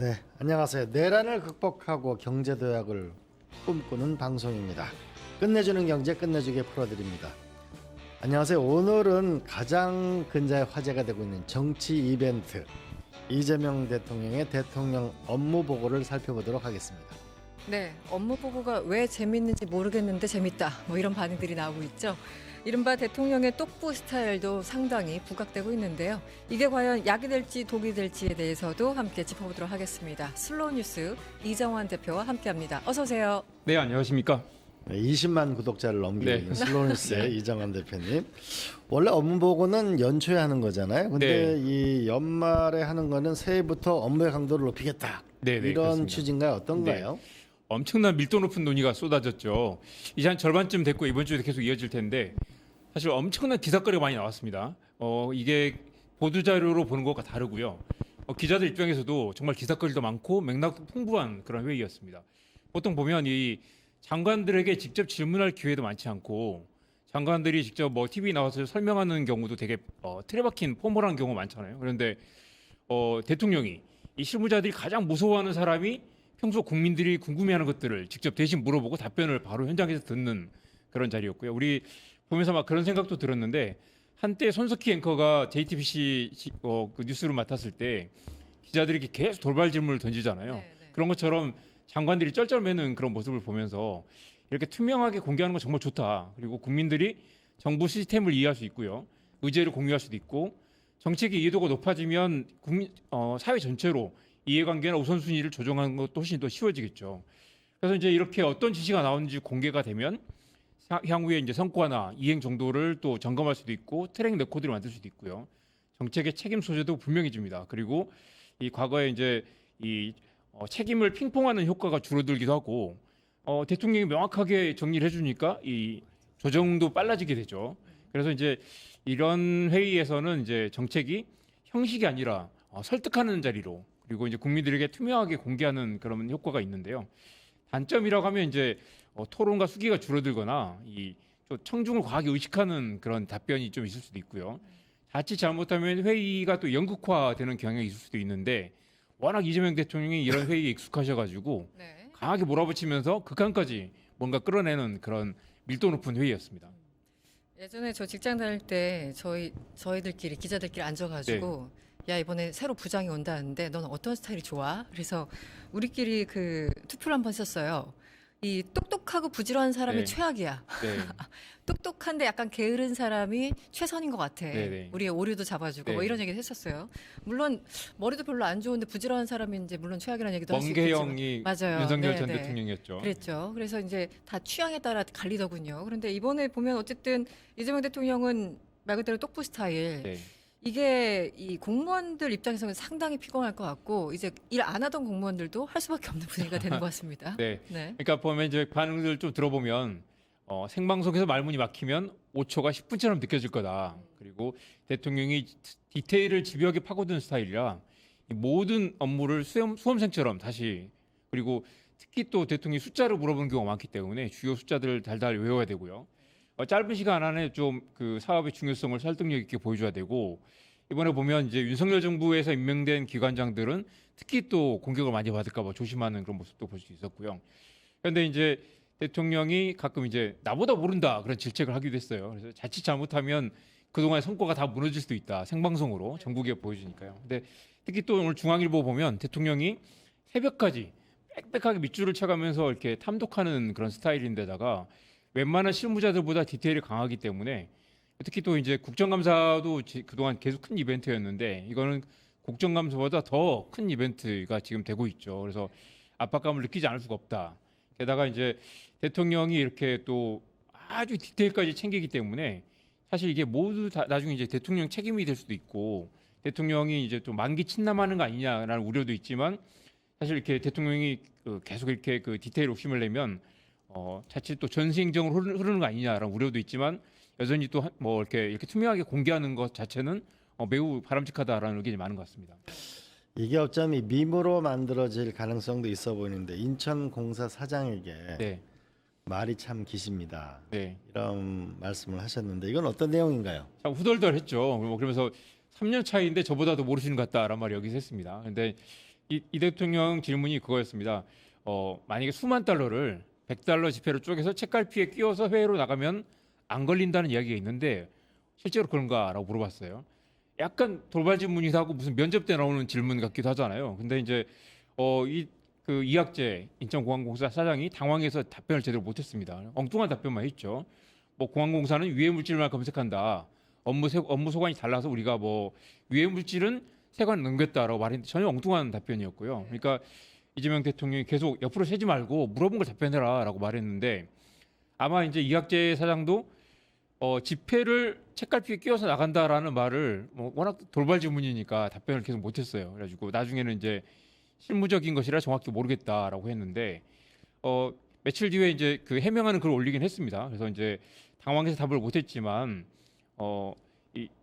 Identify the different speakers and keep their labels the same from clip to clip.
Speaker 1: 네, 안녕하세요. 내란을 극복하고 경제도약을 꿈꾸는 방송입니다. 끝내주는 경제 끝내주게 풀어드립니다. 안녕하세요. 오늘은 가장 근자에 화제가 되고 있는 정치 이벤트 이재명 대통령의 대통령 업무 보고를 살펴보도록 하겠습니다.
Speaker 2: 네, 업무 보고가 왜 재밌는지 모르겠는데 재밌다. 뭐 이런 반응들이 나오고 있죠. 이른바 대통령의 똑부 스타일도 상당히 부각되고 있는데요. 이게 과연 약이 될지 독이 될지에 대해서도 함께 짚어보도록 하겠습니다. 슬로우 뉴스 이정환 대표와 함께합니다. 어서 오세요.
Speaker 3: 네, 안녕하십니까.
Speaker 1: 20만 구독자를 넘기고
Speaker 3: 네.
Speaker 1: 있는 슬로우뉴스의 이정환 대표님. 원래 업무 보고는 연초에 하는 거잖아요. 근데 이 연말에 하는 거는 새해부터 업무의 강도를 높이겠다.
Speaker 3: 네,
Speaker 1: 이런
Speaker 3: 그렇습니다.
Speaker 1: 취지인가요? 어떤가요?
Speaker 3: 엄청난 밀도 높은 논의가 쏟아졌죠. 이제 한 절반쯤 됐고 이번 주에도 계속 이어질 텐데 사실 엄청난 기사거리가 많이 나왔습니다. 이게 보도자료로 보는 것과 다르고요. 기자들 입장에서도 정말 기사거리도 많고 맥락도 풍부한 그런 회의였습니다. 보통 보면 이 장관들에게 직접 질문할 기회도 많지 않고 장관들이 직접 뭐 TV 나와서 설명하는 경우도 되게 틀에 박힌 포멀한 경우 많잖아요. 그런데 대통령이 이 실무자들이 가장 무서워하는 사람이 평소 국민들이 궁금해하는 것들을 직접 대신 물어보고 답변을 바로 현장에서 듣는 그런 자리였고요. 우리 보면서 막 그런 생각도 들었는데 한때 손석희 앵커가 JTBC 그 뉴스를 맡았을 때 기자들이 이렇게 계속 돌발 질문을 던지잖아요.
Speaker 2: 네.
Speaker 3: 그런 것처럼 장관들이 쩔쩔매는 그런 모습을 보면서 이렇게 투명하게 공개하는 건 정말 좋다. 그리고 국민들이 정부 시스템을 이해할 수 있고요. 의제를 공유할 수도 있고 정책의 이해도가 높아지면 사회 전체로 이해관계나 우선순위를 조정하는 것도 훨씬 더 쉬워지겠죠. 그래서 이제 이렇게 어떤 지시가 나오는지 공개가 되면 향후에 이제 성과나 이행 정도를 또 점검할 수도 있고 트랙 레코드를 만들 수도 있고요. 정책의 책임 소재도 분명해집니다. 그리고 이 과거에 이제 이 책임을 핑퐁하는 효과가 줄어들기도 하고 대통령이 명확하게 정리를 해주니까 이 조정도 빨라지게 되죠. 그래서 이제 이런 회의에서는 이제 정책이 형식이 아니라 설득하는 자리로 그리고 이제 국민들에게 투명하게 공개하는 그런 효과가 있는데요. 단점이라고 하면 이제 토론과 수기가 줄어들거나 이 청중을 과하게 의식하는 그런 답변이 좀 있을 수도 있고요. 자칫 잘못하면 회의가 또 연극화되는 경향이 있을 수도 있는데 워낙 이재명 대통령이 이런 회의에 익숙하셔가지고
Speaker 2: 네.
Speaker 3: 강하게 몰아붙이면서 극한까지 뭔가 끌어내는 그런 밀도 높은 회의였습니다.
Speaker 2: 예전에 저 직장 다닐 때 저희들끼리 기자들끼리 앉아가지고 야 이번에 새로 부장이 온다는데 넌 어떤 스타일이 좋아? 그래서 우리끼리 그 투표를 한번 했었어요. 이 똑똑하고 부지런한 사람이
Speaker 3: 네.
Speaker 2: 최악이야.
Speaker 3: 네.
Speaker 2: 똑똑한데 약간 게으른 사람이 최선인 것 같아.
Speaker 3: 네네.
Speaker 2: 우리의 오류도 잡아주고
Speaker 3: 네.
Speaker 2: 뭐 이런 얘기를 했었어요. 물론 머리도 별로 안 좋은데 부지런한 사람이 이제 물론 최악이라는 얘기도 할 수 있겠지만
Speaker 3: 멍게형이
Speaker 2: 맞아요.
Speaker 3: 윤석열 전
Speaker 2: 네네.
Speaker 3: 대통령이었죠.
Speaker 2: 그랬죠. 그래서 이제 다 취향에 따라 갈리더군요. 그런데 이번에 보면 어쨌든 이재명 대통령은 말 그대로 똑부 스타일.
Speaker 3: 네.
Speaker 2: 이게 이 공무원들 입장에서는 상당히 피곤할 것 같고 이제 일 안 하던 공무원들도 할 수밖에 없는 분위기가 되는 것 같습니다.
Speaker 3: 네.
Speaker 2: 네.
Speaker 3: 그러니까 보면 이제 반응들 좀 들어보면 생방송에서 말문이 막히면 5초가 10분처럼 느껴질 거다. 그리고 대통령이 디테일을 집요하게 파고드는 스타일이라 이 모든 업무를 수험생처럼 다시 그리고 특히 또 대통령이 숫자를 물어보는 경우가 많기 때문에 주요 숫자들을 달달 외워야 되고요. 짧은 시간 안에 좀 그 사업의 중요성을 설득력 있게 보여줘야 되고 이번에 보면 이제 윤석열 정부에서 임명된 기관장들은 특히 또 공격을 많이 받을까 봐 조심하는 그런 모습도 볼 수 있었고요. 그런데 이제 대통령이 가끔 이제 나보다 모른다 그런 질책을 하기도 했어요. 그래서 자칫 잘못하면 그동안의 성과가 다 무너질 수도 있다. 생방송으로 전국에 보여주니까요. 근데 특히 또 오늘 중앙일보 보면 대통령이 새벽까지 빽빽하게 밑줄을 쳐가면서 이렇게 탐독하는 그런 스타일인데다가 웬만한 실무자들보다 디테일이 강하기 때문에 특히 또 이제 국정감사도 그동안 계속 큰 이벤트였는데 이거는 국정감사보다 더 큰 이벤트가 지금 되고 있죠. 그래서 압박감을 느끼지 않을 수가 없다. 게다가 이제 대통령이 이렇게 또 아주 디테일까지 챙기기 때문에 사실 이게 모두 다 나중에 이제 대통령 책임이 될 수도 있고 대통령이 이제 또 만기 침남하는 거 아니냐라는 우려도 있지만 사실 이렇게 대통령이 계속 이렇게 그 디테일 욕심을 내면 자칫 또 전시행정으로 흐르는 거 아니냐라는 우려도 있지만 여전히 또 뭐 이렇게 투명하게 공개하는 것 자체는 매우 바람직하다라는 의견이 많은 것 같습니다.
Speaker 1: 이게 어쩌면 밈으로 만들어질 가능성도 있어 보이는데 인천공사 사장에게
Speaker 3: 네,
Speaker 1: 말이 참 기십니다.
Speaker 3: 네.
Speaker 1: 이런 말씀을 하셨는데 이건 어떤 내용인가요?
Speaker 3: 참 후덜덜했죠. 그러면서 3년 차이인데 저보다도 모르시는 것 같다라는 말을 여기서 했습니다. 근데 이 대통령 질문이 그거였습니다. 만약에 수만 달러를 100달러 지폐로 쪼개서 책갈피에 끼워서 해외로 나가면 안 걸린다는 이야기가 있는데 실제로 그런가라고 물어봤어요. 약간 돌발 질문이기도 하고 무슨 면접 때 나오는 질문 같기도 하잖아요. 근데 이제 그 이학재 인천공항공사 사장이 당황해서 답변을 제대로 못했습니다. 엉뚱한 답변만 했죠. 뭐 공항공사는 유해 물질만 검색한다. 업무 소관이 달라서 우리가 뭐 유해 물질은 세관 넘겼다라고 말했는데 전혀 엉뚱한 답변이었고요. 그러니까 이재명 대통령이 계속 옆으로 세지 말고 물어본 걸 답변해라라고 말했는데 아마 이제 이학재 사장도 지폐를 책갈피에 끼워서 나간다라는 말을 뭐 워낙 돌발 질문이니까 답변을 계속 못했어요. 그래가지고 나중에는 이제 실무적인 것이라 정확히 모르겠다라고 했는데 며칠 뒤에 이제 그 해명하는 글을 올리긴 했습니다. 그래서 이제 당황해서 답을 못했지만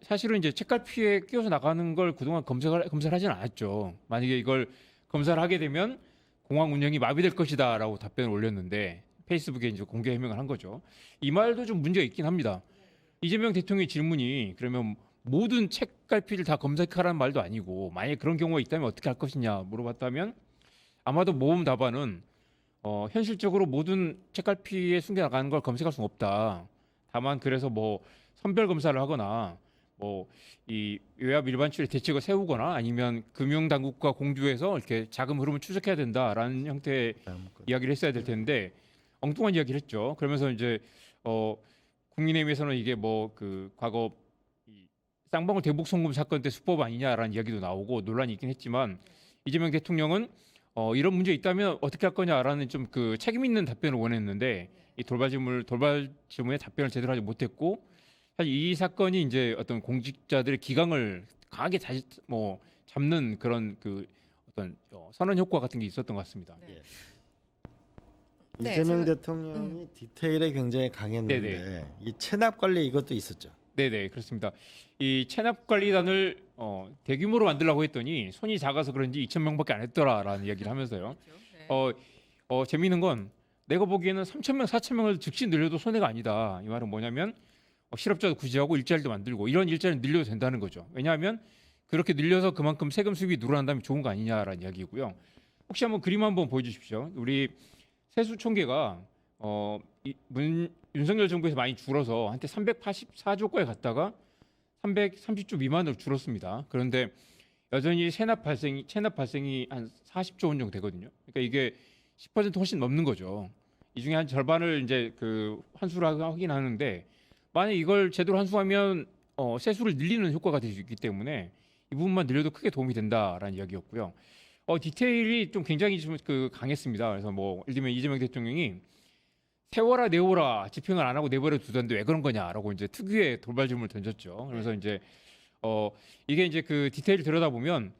Speaker 3: 사실은 이제 책갈피에 끼워서 나가는 걸 그동안 검사를 하지는 않았죠. 만약에 이걸 검사를 하게 되면 공항 운영이 마비될 것이다라고 답변을 올렸는데 페이스북에 이제 공개 해명을 한 거죠. 이 말도 좀 문제가 있긴 합니다. 이재명 대통령의 질문이 그러면 모든 책갈피를 다 검색하라는 말도 아니고 만약에 그런 경우가 있다면 어떻게 할 것이냐 물어봤다면 아마도 모범 답안은 현실적으로 모든 책갈피에 숨겨나가는 걸 검색할 수는 없다. 다만 그래서 뭐 선별 검사를 하거나 뭐 이 외압 일반출의 대책을 세우거나 아니면 금융당국과 공조해서 이렇게 자금 흐름을 추적해야 된다라는 형태의 이야기를 했어야 될 텐데 엉뚱한 이야기를 했죠. 그러면서 이제 국민의힘에서는 이게 뭐 그 과거 이 쌍방울 대북 송금 사건 때 수법 아니냐라는 이야기도 나오고 논란이 있긴 했지만 이재명 대통령은 이런 문제 있다면 어떻게 할 거냐라는 좀 그 책임 있는 답변을 원했는데 이 돌발 질문에 답변을 제대로 하지 못했고 사실 이 사건이 이제 어떤 공직자들의 기강을 강하게 다시 뭐 잡는 그런 그 어떤 선언 효과 같은 게 있었던 것 같습니다.
Speaker 2: 네.
Speaker 1: 이재명
Speaker 2: 제가-
Speaker 1: 대통령이 디테일에 굉장히 강했는데
Speaker 3: 네네.
Speaker 1: 이 체납 관리 이것도 있었죠.
Speaker 3: 네네 그렇습니다. 이 체납관리단을 대규모로 만들려고 했더니 손이 작아서 그런지 2,000명밖에 안 했더라라는 이야기를 하면서요.
Speaker 2: 네.
Speaker 3: 재미있는 건 내가 보기에는 3,000명, 4,000명을 즉시 늘려도 손해가 아니다. 이 말은 뭐냐면 실업자도 구제하고 일자리도 만들고 이런 일자리는 늘려도 된다는 거죠. 왜냐하면 그렇게 늘려서 그만큼 세금 수입이 늘어난다면 좋은 거 아니냐라는 이야기고요. 혹시 한번 그림 한번 보여주십시오. 우리 세수총계가 윤석열 정부에서 많이 줄어서 한때 384조까지 갔다가 330조 미만으로 줄었습니다. 그런데 여전히 체납 발생이 한 40조 원 정도 되거든요. 그러니까 이게 10% 훨씬 넘는 거죠. 이 중에 한 절반을 이제 그 환수를 하긴 하는데 만약 이걸 제대로 환수하면 세수를 늘리는 효과가 될 수 있기 때문에 이 부분만 늘려도 크게 도움이 된다라는 이야기였고요. 디테일이 좀 굉장히 좀 그 강했습니다. 그래서 뭐 예를 들면 이재명 대통령이 세워라 내워라 집행을 안 하고 내버려 두던데 왜 그런 거냐라고 이제 특유의 돌발 질문을 던졌죠. 그래서 이제 이게 이제 그 디테일을 들여다보면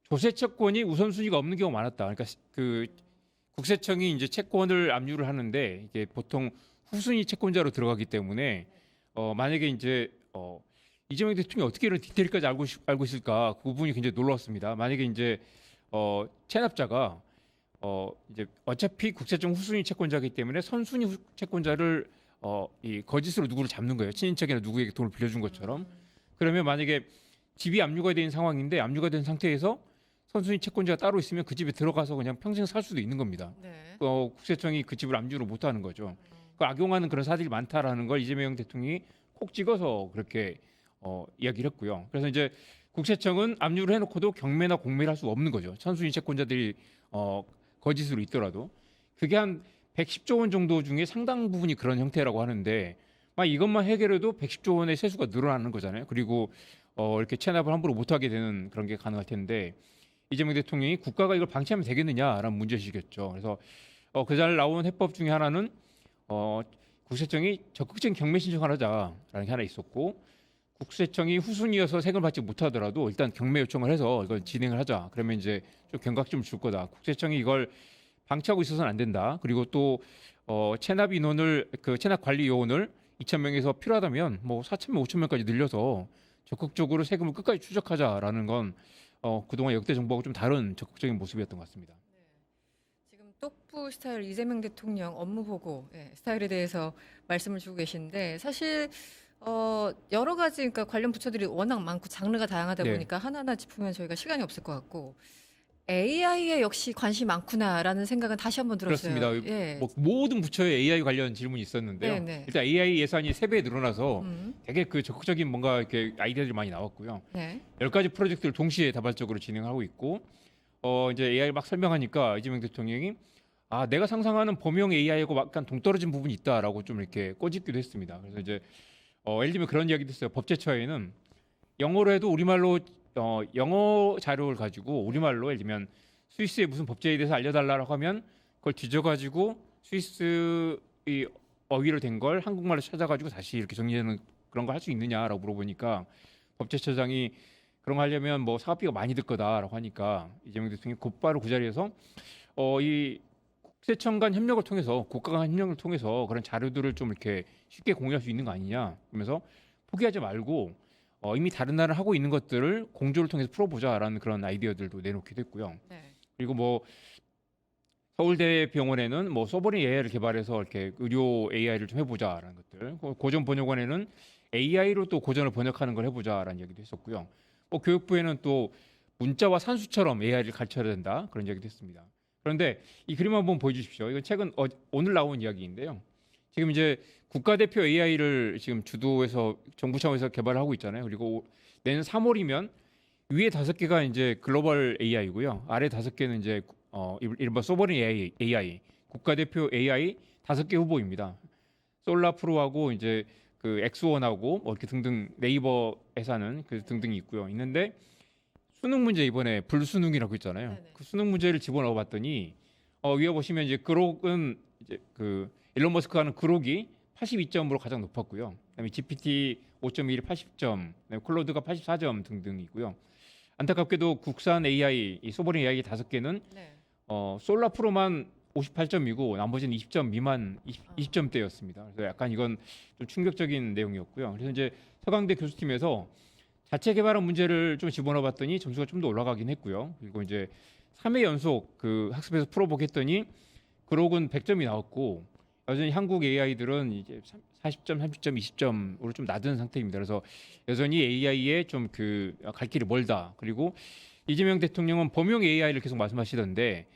Speaker 3: 조세 채권이 우선순위가 없는 경우가 많았다. 그러니까 그 국세청이 이제 채권을 압류를 하는데 이게 보통 후순위 채권자로 들어가기 때문에 만약에 이제 이재명 대통령이 어떻게 이런 디테일까지 알고 있을까 그 부분이 굉장히 놀라웠습니다. 만약에 이제 체납자가 이제 어차피 국세청 후순위 채권자이기 때문에 선순위 채권자를 이 거짓으로 누구를 잡는 거예요. 친인척이나 누구에게 돈을 빌려준 것처럼. 그러면 만약에 집이 압류가 된 상황인데 압류가 된 상태에서 선순위 채권자가 따로 있으면 그 집에 들어가서 그냥 평생 살 수도 있는 겁니다.
Speaker 2: 네.
Speaker 1: 국세청이 그 집을 압류를 못하는 거죠. 그 악용하는 그런 사들이 많다라는 걸 이재명 대통령이 콕 찍어서 그렇게 이야기를 했고요. 그래서 이제 국세청은 압류를 해놓고도 경매나 공매를 할 수가 없는 거죠. 선순위 채권자들이 거짓으로 있더라도 그게 한 110조 원 정도 중에 상당 부분이 그런 형태라고 하는데 막 이것만 해결해도 110조 원의 세수가 늘어나는 거잖아요. 그리고 이렇게 체납을 함부로 못하게 되는 그런 게 가능할 텐데 이재명 대통령이 국가가 이걸 방치하면 되겠느냐라는 문제시겠죠. 그래서 그 잘 나온 해법 중에 하나는 국세청이 적극적인 경매 신청을 하자라는 게 하나 있었고 국세청이 후순위여서 세금을 받지 못하더라도 일단 경매 요청을 해서 이걸 진행을 하자. 그러면 이제 좀 경각심을 줄 거다. 국세청이 이걸 방치하고 있어서는 안 된다. 그리고 또 체납 인원을 그 체납 관리 요원을 2,000명에서 필요하다면 뭐 4,000명, 5,000명까지 늘려서 적극적으로 세금을 끝까지 추적하자라는 건 그동안 역대 정부하고 좀 다른 적극적인 모습이었던 것 같습니다.
Speaker 2: 지금 똑부 스타일 이재명 대통령 업무 보고 스타일에 대해서 말씀을 주고 계신데 사실 여러 가지 그러니까 관련 부처들이 워낙 많고 장르가 다양하다
Speaker 3: 네.
Speaker 2: 보니까 하나하나 짚으면 저희가 시간이 없을 것 같고 AI에 역시 관심이 많구나라는 생각은 다시 한번 들었어요.
Speaker 3: 그렇습니다.
Speaker 2: 예.
Speaker 3: 뭐 모든 부처에 AI 관련 질문이 있었는데요.
Speaker 2: 네네.
Speaker 3: 일단 AI 예산이 3배 늘어나서
Speaker 2: 음.
Speaker 3: 되게 그 적극적인 뭔가 이렇게 아이디어들이 많이 나왔고요.
Speaker 2: 네.
Speaker 3: 10가지 프로젝트를 동시에 다발적으로 진행하고 있고 이제 AI 막 설명하니까 이재명 대통령이 내가 상상하는 범용 AI하고 약간 동떨어진 부분이 있다라고 좀 이렇게 꼬집기도 했습니다. 그래서 이제 예를 들면 그런 이야기도 있어요. 법제처에는 영어로 해도 우리말로 영어 자료를 가지고 우리말로 예를 들면 스위스의 무슨 법제에 대해서 알려달라고 하면 그걸 뒤져가지고 스위스 이 어휘로 된 걸 한국말로 찾아가지고 다시 이렇게 정리하는 그런 걸 할 수 있느냐라고 물어보니까 법제처장이 그런 거 하려면 뭐 사업비가 많이 들 거다라고 하니까 이재명 대통령이 곧바로 그 자리에서 이 국세청 간 협력을 통해서 국가 간 협력을 통해서 그런 자료들을 좀 이렇게 쉽게 공유할 수 있는 거 아니냐 그러면서 포기하지 말고 이미 다른 나라 하고 있는 것들을 공조를 통해서 풀어보자라는 그런 아이디어들도 내놓기도 했고요.
Speaker 2: 네.
Speaker 3: 그리고 뭐 서울대병원에는 뭐 서버린 AI를 개발해서 이렇게 의료 AI를 좀 해보자라는 것들. 고전번역원에는 AI로 또 고전을 번역하는 걸 해보자라는 얘기도 했었고요. 교육부에는 또 문자와 산수처럼 AI를 가르쳐야 된다 그런 얘기도 했습니다. 그런데 이 그림 한번 보여주십시오. 이건 최근 오늘 나온 이야기인데요. 지금 이제 국가대표 AI를 지금 주도해서 정부 차원에서 개발을 하고 있잖아요. 그리고 내년 3월이면 위에 5개가 이제 글로벌 AI고요. 아래 5개는 이제 이른바 소버린 AI, 국가대표 AI 5개 후보입니다. 솔라프로하고 이제 그 엑스원하고 이렇게 등등 네이버 회사는 그 등등이 있고요. 있는데 수능 문제 이번에 불수능이라고 있잖아요.
Speaker 2: 네네.
Speaker 3: 그 수능 문제를 집어넣어 봤더니 위에 보시면 이제 그록은 이제 그 일론 머스크가 하는 그록이 82점으로 가장 높았고요. 그다음에 GPT 5.1이 80점, 그다음에 클로드가 84점 등등이고요. 안타깝게도 국산 AI, 이 소버린 AI 5개는
Speaker 2: 네.
Speaker 3: 솔라프로만 58점이고 나머지는 20점 미만 20점대였습니다. 그래서 약간 이건 좀 충격적인 내용이었고요. 그래서 이제 서강대 교수팀에서 자체 개발한 문제를 좀 집어넣어 봤더니 점수가 좀 더 올라가긴 했고요. 그리고 이제 3회 연속 그 학습에서 풀어보겠더니 그록은 100점이 나왔고 여전히 한국 AI들은 이제 40점, 30점, 20점으로 좀 낮은 상태입니다. 그래서 여전히 AI에 좀 그 갈 길이 멀다. 그리고 이재명 대통령은 범용 AI를 계속 말씀하시던데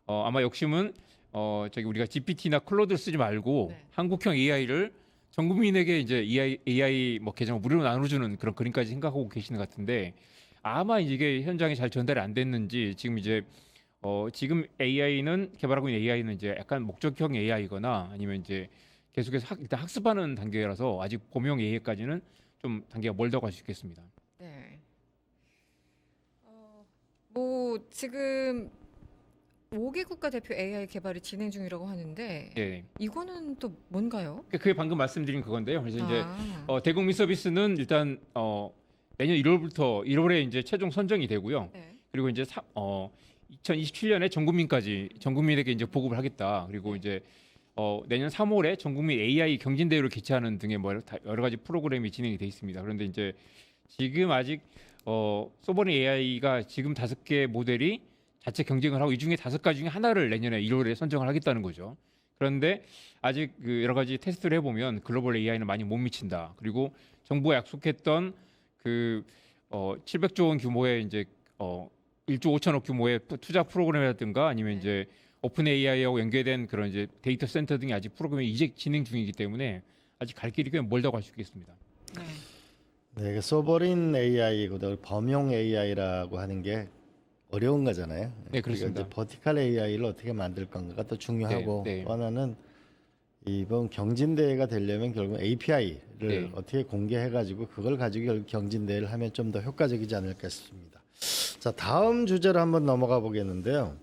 Speaker 3: 아마 욕심은 우리가 GPT나 클로드를 쓰지 말고
Speaker 2: 네.
Speaker 3: 한국형 AI를 전 국민에게 이제 AI 뭐 계정을 무료로 나눠주는 그런 그림까지 생각하고 계시는 것 같은데 아마 이게 현장에 잘 전달이 안 됐는지 지금 이제 지금 AI는 개발하고 있는 AI는 이제 약간 목적형 AI거나 아니면 이제 계속해서 일단 학습하는 단계라서 아직 범용 AI까지는 좀 단계가 멀다고 할 수 있겠습니다.
Speaker 2: 네. 뭐 지금 5개 국가 대표 AI 개발이 진행 중이라고 하는데
Speaker 3: 예.
Speaker 2: 이거는 또 뭔가요?
Speaker 3: 그게 방금 말씀드린 그건데요. 그래서 이제
Speaker 2: 아,
Speaker 3: 대국민 서비스는 일단 내년 1월에 이제 최종 선정이 되고요.
Speaker 2: 네.
Speaker 3: 그리고 이제 2027년에 전 국민에게 이제 보급을 하겠다. 그리고 이제 내년 3월에 전 국민 AI 경진대회를 개최하는 등의 뭐 여러 가지 프로그램이 진행이 돼 있습니다. 그런데 이제 지금 아직 소버린 AI가 지금 5개 모델이 자체 경쟁을 하고 이 중에 5가지 중에 하나를 내년에 1월에 선정을 하겠다는 거죠. 그런데 아직 그 여러 가지 테스트를 해보면 글로벌 AI는 많이 못 미친다. 그리고 정부가 약속했던 그 700조 원 규모의 이제 1조 5천억 규모의 투자 프로그램이라든가 아니면
Speaker 2: 네.
Speaker 3: 이제 오픈 AI하고 연계된 그런 이제 데이터 센터 등이 아직 프로그램이 이제 진행 중이기 때문에 아직 갈 길이 꽤 멀다고 할 수 있겠습니다.
Speaker 2: 네.
Speaker 1: 네, 그 소버린 AI보다 범용 AI라고 하는 게 어려운 거잖아요.
Speaker 3: 네, 그렇습니다.
Speaker 1: 이제 버티컬 AI를 어떻게 만들 건가가 또 중요하고
Speaker 3: 네, 네.
Speaker 1: 또 하나는 이번 경진대회가 되려면 결국 API를
Speaker 3: 네.
Speaker 1: 어떻게 공개해가지고 그걸 가지고 결국 경진대회를 하면 좀 더 효과적이지 않을까 싶습니다. 자, 다음 주제로 한번 넘어가 보겠는데요.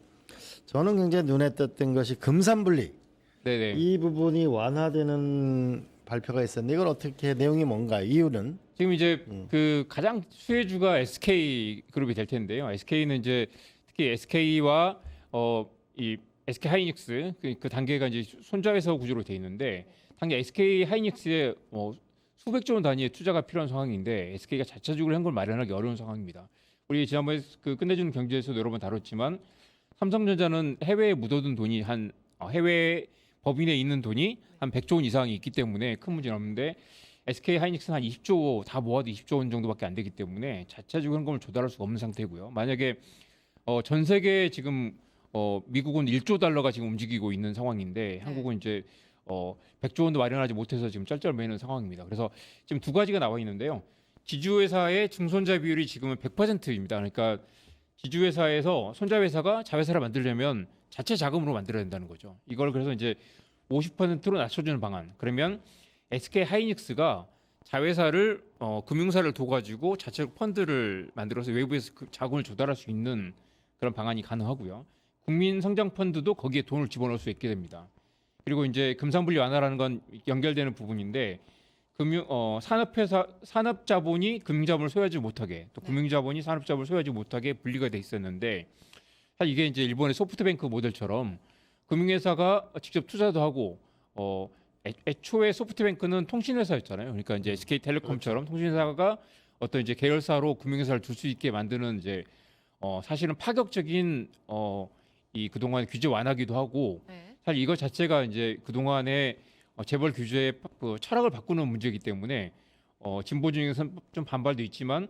Speaker 1: 저는 굉장히 눈에 띄었던 것이 금산분리
Speaker 3: 네네.
Speaker 1: 이 부분이 완화되는 발표가 있었는데 이건 어떻게 내용이 뭔가 이유는
Speaker 3: 지금 이제 그 가장 수혜주가 SK 그룹이 될 텐데요. SK는 이제 특히 SK와 이 SK 하이닉스 그 단계가 이제 손자회사 구조로 돼 있는데 당장 SK 하이닉스에 수백조 원 단위의 투자가 필요한 상황인데 SK가 자체적으로 한 걸 마련하기 어려운 상황입니다. 우리 지난번에 그 끝내주는 경제에서도 여러 번 다뤘지만 삼성전자는 해외에 묻어둔 돈이 해외 법인에 있는 돈이 한 100조 원 이상이 있기 때문에 큰 문제는 없는데 SK 하이닉스는 한 20조 다 모아도 20조 원 정도밖에 안 되기 때문에 자체적으로 현금을 조달할 수가 없는 상태고요. 만약에 전 세계 지금 미국은 1조 달러가 지금 움직이고 있는 상황인데 한국은 이제 100조 원도 마련하지 못해서 지금 쩔쩔매는 상황입니다. 그래서 지금 두 가지가 나와 있는데요. 지주회사의 증손자 비율이 지금은 100%입니다. 그러니까 지주회사에서 손자회사가 자회사를 만들려면 자체 자금으로 만들어야 된다는 거죠. 이걸 그래서 이제 50%로 낮춰주는 방안. 그러면 SK 하이닉스가 자회사를 금융사를 둬가지고 자체 펀드를 만들어서 외부에서 그 자금을 조달할 수 있는 그런 방안이 가능하고요. 국민성장펀드도 거기에 돈을 집어넣을 수 있게 됩니다. 그리고 이제 금산분리 완화라는 건 연결되는 부분인데 산업자본이 금융자본을 소유하지 못하게 또 금융자본이 산업자본을 소유하지 못하게 분리가 돼 있었는데 사실 이게 이제 일본의 소프트뱅크 모델처럼 금융회사가 직접 투자도 하고 애초에 소프트뱅크는 통신회사였잖아요. 그러니까 이제 SK텔레콤처럼 통신회사가 어떤 이제 계열사로 금융회사를 둘 수 있게 만드는 이제 사실은 파격적인 이 그동안 규제 완화기도 하고
Speaker 2: 네.
Speaker 3: 사실 이거 자체가 이제 그동안의 재벌 규제의 그 철학을 바꾸는 문제이기 때문에 진보 중에서는 좀 반발도 있지만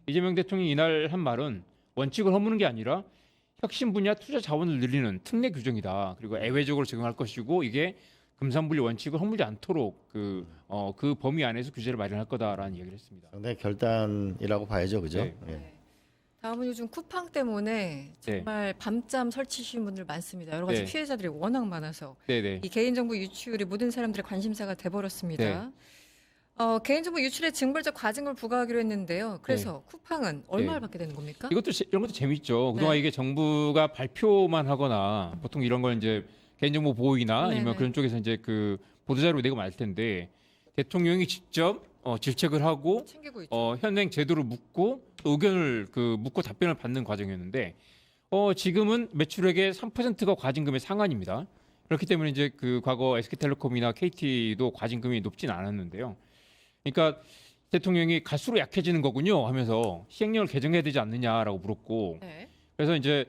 Speaker 3: 이재명 대통령이 이날 한 말은 원칙을 허무는 게 아니라 혁신 분야 투자 자원을 늘리는 특례 규정이다. 그리고 애외적으로 적용할 것이고 이게 금산분리 원칙을 허물지 않도록 그 범위 안에서 규제를 마련할 거다라는 얘기를 했습니다.
Speaker 1: 상당히 결단이라고 봐야죠, 그죠?
Speaker 3: 네.
Speaker 1: 예.
Speaker 2: 네. 다음은 요즘 쿠팡 때문에 정말 밤잠 설치신 분들 많습니다. 여러 가지
Speaker 3: 네.
Speaker 2: 피해자들이 워낙 많아서
Speaker 3: 네네.
Speaker 2: 이 개인정보 유출이 모든 사람들의 관심사가 돼버렸습니다.
Speaker 3: 네.
Speaker 2: 개인정보 유출에 징벌적 과징금을 부과하기로 했는데요. 그래서 쿠팡은 얼마를 받게 되는 겁니까?
Speaker 3: 이런 것도 재밌죠. 그동안
Speaker 2: 네.
Speaker 3: 이게 정부가 발표만 하거나 보통 이런 걸 이제 개인정보 보호위나 아니면
Speaker 2: 네네.
Speaker 3: 그런 쪽에서 이제 그 보도자료 내고 말 텐데 대통령이 직접 질책을 하고
Speaker 2: 챙기고 있죠.
Speaker 3: 현행 제도를 묻고 또 의견을 묻고 답변을 받는 과정이었는데 지금은 매출액의 3%가 과징금의 상한입니다. 그렇기 때문에 이제 그 과거 SK텔레콤이나 KT도 과징금이 높진 않았는데요. 그러니까 대통령이 갈수록 약해지는 거군요 하면서 시행령을 개정해야 되지 않느냐라고 물었고
Speaker 2: 네.
Speaker 3: 그래서 이제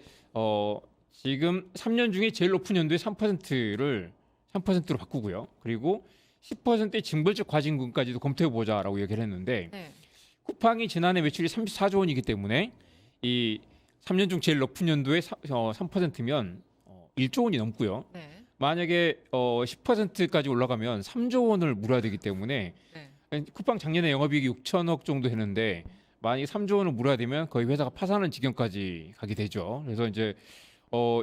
Speaker 3: 지금 3년 중에 제일 높은 연도에 3%를 3%로 바꾸고요. 그리고 10%의 징벌적 과징금까지도 검토해 보자라고 얘기를 했는데
Speaker 2: 네.
Speaker 3: 쿠팡이 지난해 매출이 34조 원이기 때문에 이 3년 중 제일 높은 연도에 3%면 1조 원이 넘고요.
Speaker 2: 네.
Speaker 3: 만약에 10%까지 올라가면 3조 원을 물어야 되기 때문에
Speaker 2: 네.
Speaker 3: 쿠팡 작년에 영업이익이 6천억 정도 했는데 만약에 3조 원을 물어야 되면 거의 회사가 파산하는 지경까지 가게 되죠. 그래서 이제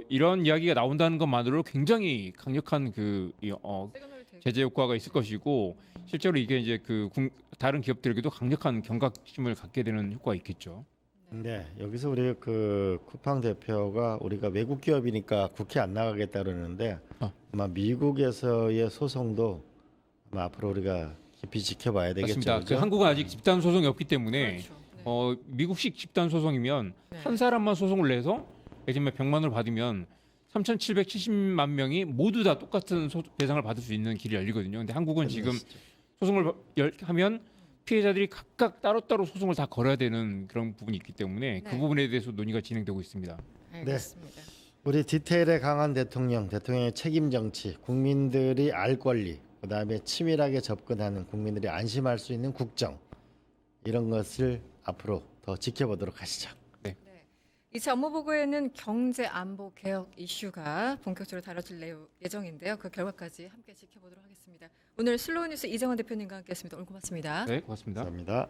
Speaker 3: 이런 이야기가 나온다는 것만으로 굉장히 강력한
Speaker 2: 시그널이 되게-
Speaker 3: 제재 효과가 있을 것이고 실제로 이게 이제 다른 기업들에게도 강력한 경각심을 갖게 되는 효과가 있겠죠.
Speaker 1: 네, 여기서 우리 그 쿠팡 대표가 우리가 외국 기업이니까 국회 안 나가겠다 그러는데 아마 미국에서의 소송도 아마 앞으로 우리가 깊이 지켜봐야 되겠죠.
Speaker 3: 맞습니다.
Speaker 1: 그죠?
Speaker 3: 한국은 아직 집단 소송이 없기 때문에
Speaker 2: 그렇죠. 네.
Speaker 3: 미국식 집단 소송이면
Speaker 2: 네.
Speaker 3: 한 사람만 소송을 내서 예를 들면 100만 원을 받으면 3,770만 명이 모두 다 똑같은 배상을 받을 수 있는 길이 열리거든요. 근데 한국은 지금 소송을 하면 피해자들이 각각 따로따로 소송을 다 걸어야 되는 그런 부분이 있기 때문에 그
Speaker 2: 네.
Speaker 3: 부분에 대해서 논의가 진행되고 있습니다.
Speaker 2: 알겠습니다.
Speaker 1: 우리 디테일에 강한 대통령의 책임 정치, 국민들이 알 권리, 그다음에 치밀하게 접근하는 국민들이 안심할 수 있는 국정 이런 것을 앞으로 더 지켜보도록 하시죠.
Speaker 2: 2차 업무보고에는 경제 안보 개혁 이슈가 본격적으로 다뤄질 예정인데요. 그 결과까지 함께 지켜보도록 하겠습니다. 오늘 슬로우 뉴스 이정환 대표님과 함께했습니다. 오늘 고맙습니다.
Speaker 3: 네, 고맙습니다.
Speaker 1: 감사합니다.